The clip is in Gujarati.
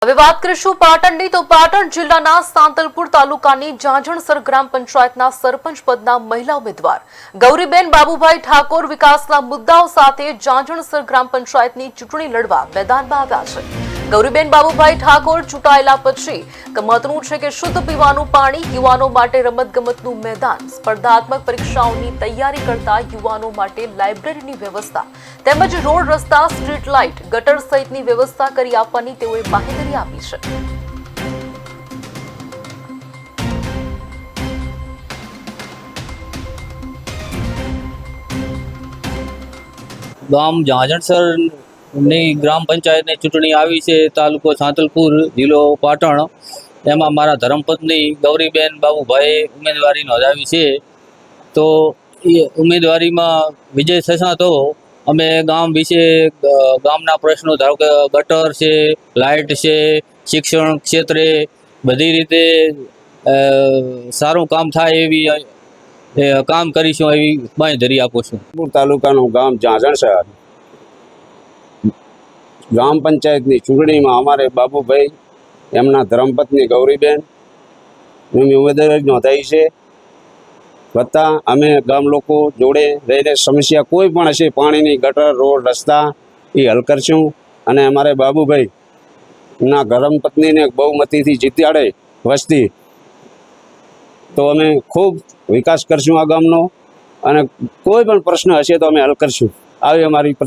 હવે વાત કરીશું પાટણની તો પાટણ જિલ્લાના સાંતલપુર તાલુકાની જાંજણસર ગ્રામ પંચાયતના સરપંચ પદના મહિલા ઉમેદવાર ગૌરીબેન બાબુભાઈ ઠાકોર વિકાસના મુદ્દાઓ સાથે જાંજણસર ગ્રામ પંચાયતની ચૂંટણી લડવા મેદાનમાં આવ્યા છે। ગૌરીબેન બાબુભાઈ ઠાકોર ચૂંટાયેલા પછી મહત્વનું છે કે શુદ્ધ પીવાનું પાણી, યુવાનો માટે રમતગમતનું મેદાન, સ્પર્ધાત્મક પરીક્ષાઓની તૈયારી કરતા યુવાનો માટે લાઇબ્રેરીની વ્યવસ્થા તેમજ રોડ રસ્તા, સ્ટ્રીટ લાઇટ, ગટર સહિતની વ્યવસ્થા કરી આપવાની તેઓએ બાંહેધરી આપી છે। ગામ જાંજણસર ની ગ્રામ પંચાયતની ચૂંટણી આવી છે। તાલુકો સાંતલપુર, જિલ્લો પાટણ। એમાં મારા ધર્મપત્ની ગૌરીબેન બાબુભાઈ ઉમેદવારી નોંધાવી છે। તો એ ઉમેદવારીમાં વિજય થશે તો અમે ગામ વિશે ગામના પ્રશ્નો, ધારો કે ગટર છે, લાઇટ છે, શિક્ષણ ક્ષેત્રે બધી રીતે સારું કામ થાય એવી કામ કરીશું એવી બાંહેધરી આપું છું। તાલુકાનું ગામ જાંજણસર ગ્રામ પંચાયતની ચૂંટણીમાં અમારે બાબુભાઈ એમના ધર્મપત્ની ગૌરીબેન એમની ઉમેદવારી નોંધાઈ છે। વત્તા અમે ગામ લોકો જોડે રહીને સમસ્યા કોઈ પણ હશે, પાણીની, ગટર, રોડ, રસ્તા, એ હલ કરશું। અને અમારે બાબુભાઈ ના ધર્મપત્નીને બહુમતીથી જીત્યાડે વસ્તી તો અમે ખૂબ વિકાસ કરશું આ ગામનો, અને કોઈ પણ પ્રશ્ન હશે તો અમે હલ કરશું, આવી અમારી